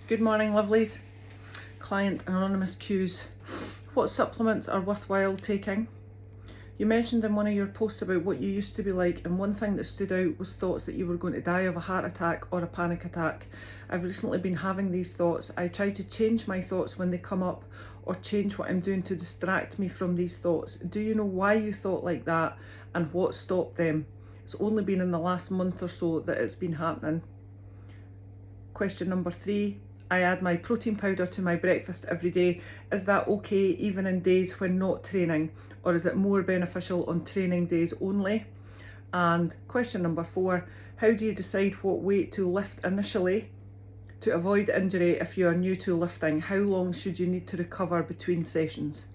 Good morning, lovelies. Client Anonymous Q's. What supplements are worthwhile taking? You mentioned in one of your posts about what you used to be like, and one thing that stood out was thoughts that you were going to die of a heart attack or a panic attack. I've recently been having these thoughts. I try to change my thoughts when they come up, or change what I'm doing to distract me from these thoughts. Do you know why you thought like that and what stopped them? It's only been in the last month or so that it's been happening. Question number 3. I add my protein powder to my breakfast every day. Is that okay even in days when not training, or is it more beneficial on training days only? And question number 4. How do you decide what weight to lift initially to avoid injury if you are new to lifting? How long should you need to recover between sessions?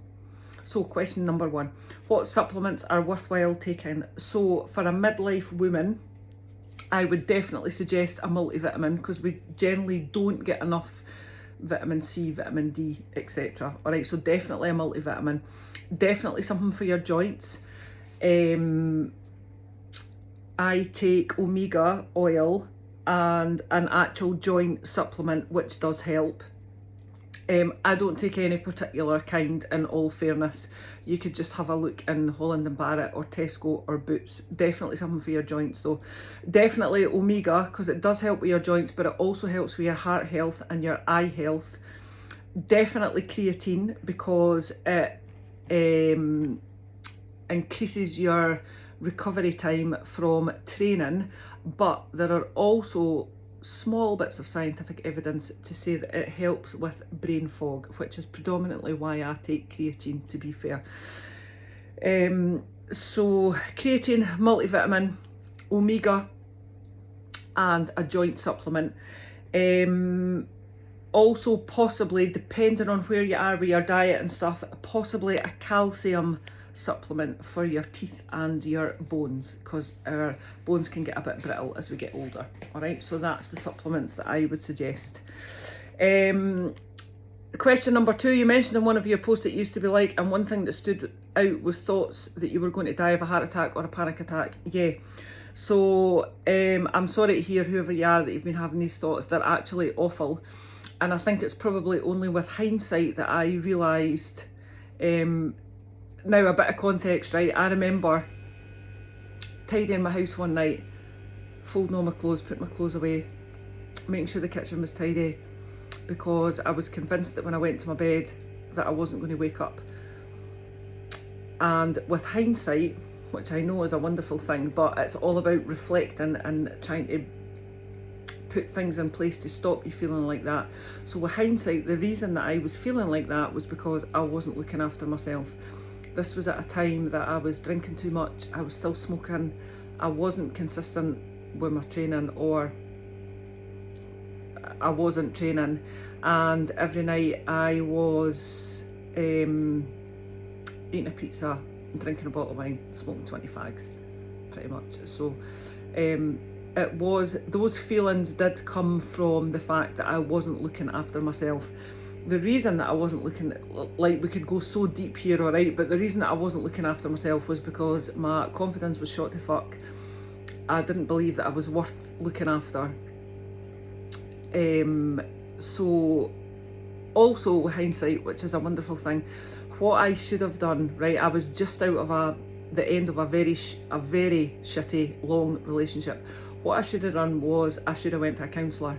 So question number 1, what supplements are worthwhile taking? So for a midlife woman, I would definitely suggest a multivitamin, because we generally don't get enough vitamin C, vitamin D, etc. Alright, so definitely a multivitamin. Definitely something for your joints. I take omega oil and an actual joint supplement, which does help. I don't take any particular kind, in all fairness. You could just have a look in Holland & Barrett or Tesco or Boots. Definitely something for your joints though. Definitely omega, because it does help with your joints, but it also helps with your heart health and your eye health. Definitely creatine, because it increases your recovery time from training, but there are also small bits of scientific evidence to say that it helps with brain fog, which is predominantly why I take creatine, to be fair. So creatine, multivitamin, omega, and a joint supplement. Also possibly, depending on where you are with your diet and stuff, possibly a calcium supplement for your teeth and your bones, because our bones can get a bit brittle as we get older. All right, so that's the supplements that I would suggest. Question number 2, you mentioned in one of your posts that used to be like, and one thing that stood out was thoughts that you were going to die of a heart attack or a panic attack. Yeah, so I'm sorry to hear, whoever you are, that you've been having these thoughts. They're actually awful, and I think it's probably only with hindsight that I realised. Now, a bit of context, right? I remember tidying my house one night, folding all my clothes, putting my clothes away, making sure the kitchen was tidy, because I was convinced that when I went to my bed that I wasn't going to wake up. And with hindsight, which I know is a wonderful thing, but it's all about reflecting and trying to put things in place to stop you feeling like that. So with hindsight, the reason that I was feeling like that was because I wasn't looking after myself. This was at a time that I was drinking too much, I was still smoking, I wasn't consistent with my training, or I wasn't training, and every night I was eating a pizza, drinking a bottle of wine, smoking 20 fags, pretty much. So it was, those feelings did come from the fact that I wasn't looking after myself. The reason that I wasn't looking, like, we could go so deep here, alright, but the reason that I wasn't looking after myself was because my confidence was shot to fuck. I didn't believe that I was worth looking after. So also with hindsight, which is a wonderful thing, what I should have done, right, I was just out of the end of a very shitty long relationship. What I should have done was I should have went to a counsellor.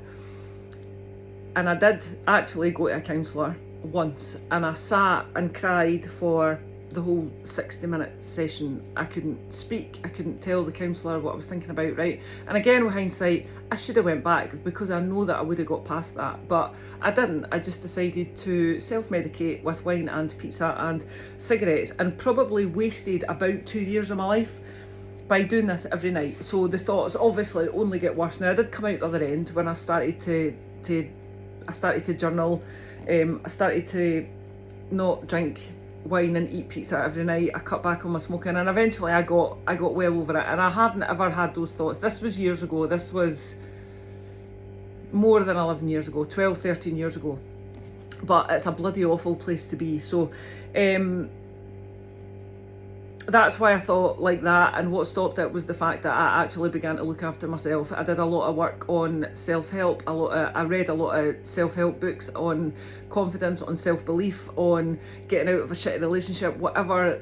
And I did actually go to a counsellor once, and I sat and cried for the whole 60-minute session. I couldn't speak, I couldn't tell the counsellor what I was thinking about, right? And again, with hindsight, I should have went back, because I know that I would have got past that, but I didn't. I just decided to self-medicate with wine and pizza and cigarettes, and probably wasted about 2 years of my life by doing this every night. So the thoughts obviously only get worse. Now, I did come out the other end when I started to journal. I started to not drink wine and eat pizza every night. I cut back on my smoking, and eventually I got well over it, and I haven't ever had those thoughts. This was years ago. This was more than 11 years ago, 12, 13 years ago. But it's a bloody awful place to be. So that's why I thought like that, and what stopped it was the fact that I actually began to look after myself. I did a lot of work on self-help, I read a lot of self-help books on confidence, on self-belief, on getting out of a shitty relationship, whatever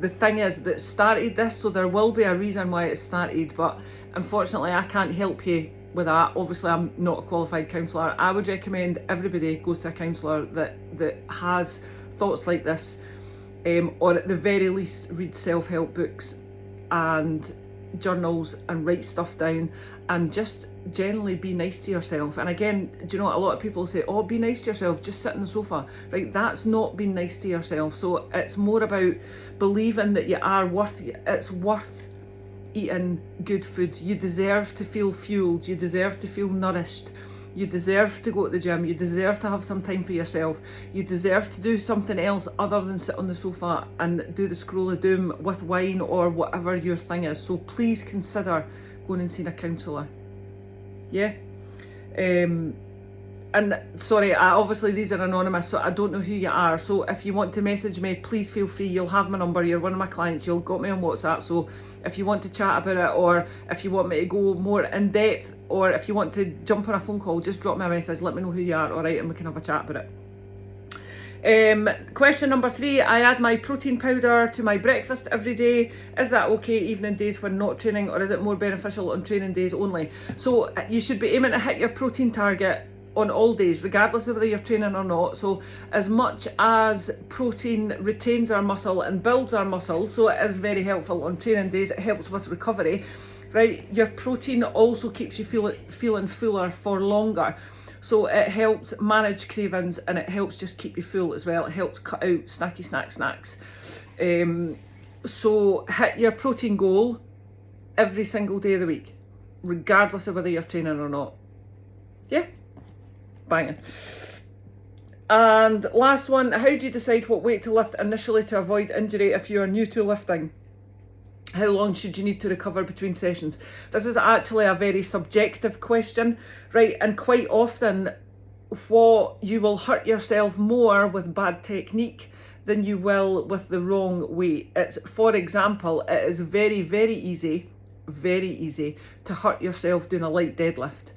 the thing is that started this. So there will be a reason why it started, but unfortunately I can't help you with that. Obviously I'm not a qualified counsellor. I would recommend everybody goes to a counsellor that has thoughts like this, or at the very least read self-help books and journals and write stuff down, and just generally be nice to yourself. And again, do you know what, a lot of people say, oh, be nice to yourself, just sit on the sofa. Right, that's not being nice to yourself. So it's more about believing that you are worth, it's worth eating good food. You deserve to feel fueled, you deserve to feel nourished, you deserve to go to the gym, you deserve to have some time for yourself, you deserve to do something else other than sit on the sofa and do the scroll of doom with wine or whatever your thing is. So please consider going and seeing a counsellor. Yeah. And sorry, obviously these are anonymous, so I don't know who you are. So if you want to message me, please feel free. You'll have my number, you're one of my clients, you'll got me on WhatsApp. So if you want to chat about it, or if you want me to go more in depth, or if you want to jump on a phone call, just drop me a message, let me know who you are, all right, and we can have a chat about it. Question number 3, I add my protein powder to my breakfast every day. Is that okay evening days when not training, or is it more beneficial on training days only? So you should be aiming to hit your protein target on all days, regardless of whether you're training or not. So as much as protein retains our muscle and builds our muscle, so it is very helpful on training days, it helps with recovery, right? Your protein also keeps you feeling fuller for longer. So it helps manage cravings, and it helps just keep you full as well. It helps cut out snacky snacks. So hit your protein goal every single day of the week, regardless of whether you're training or not. Yeah? Banging. And last one, how do you decide what weight to lift initially to avoid injury if you are new to lifting? How long should you need to recover between sessions? This is actually a very subjective question, right? And quite often you will hurt yourself more with bad technique than you will with the wrong weight. It's, for example, it is very, very easy to hurt yourself doing a light deadlift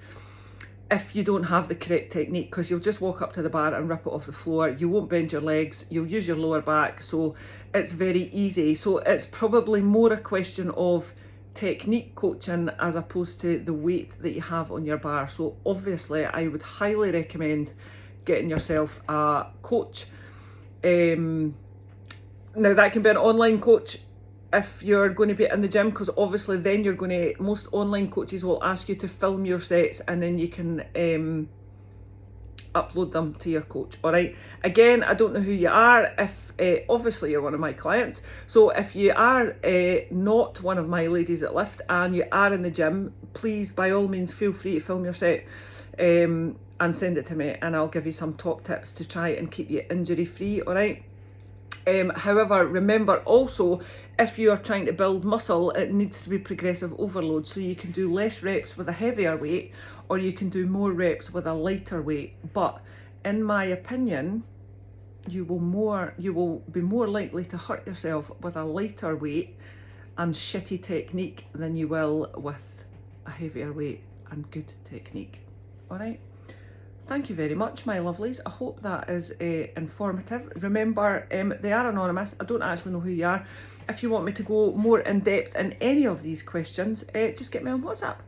if you don't have the correct technique, because you'll just walk up to the bar and rip it off the floor. You won't bend your legs, you'll use your lower back, so it's very easy. So it's probably more a question of technique coaching as opposed to the weight that you have on your bar. So obviously I would highly recommend getting yourself a coach. Now that can be an online coach if you're going to be in the gym, because obviously then you're going to, most online coaches will ask you to film your sets and then you can upload them to your coach. All right, again, I don't know who you are. If obviously you're one of my clients, so if you are not one of my ladies that lift and you are in the gym, please by all means feel free to film your set and send it to me, and I'll give you some top tips to try and keep you injury free. All right. However, remember also, if you are trying to build muscle, it needs to be progressive overload. So you can do less reps with a heavier weight, or you can do more reps with a lighter weight. But in my opinion, you will be more likely to hurt yourself with a lighter weight and shitty technique than you will with a heavier weight and good technique. All right. Thank you very much, my lovelies. I hope that is informative. Remember, they are anonymous. I don't actually know who you are. If you want me to go more in depth in any of these questions, just get me on WhatsApp.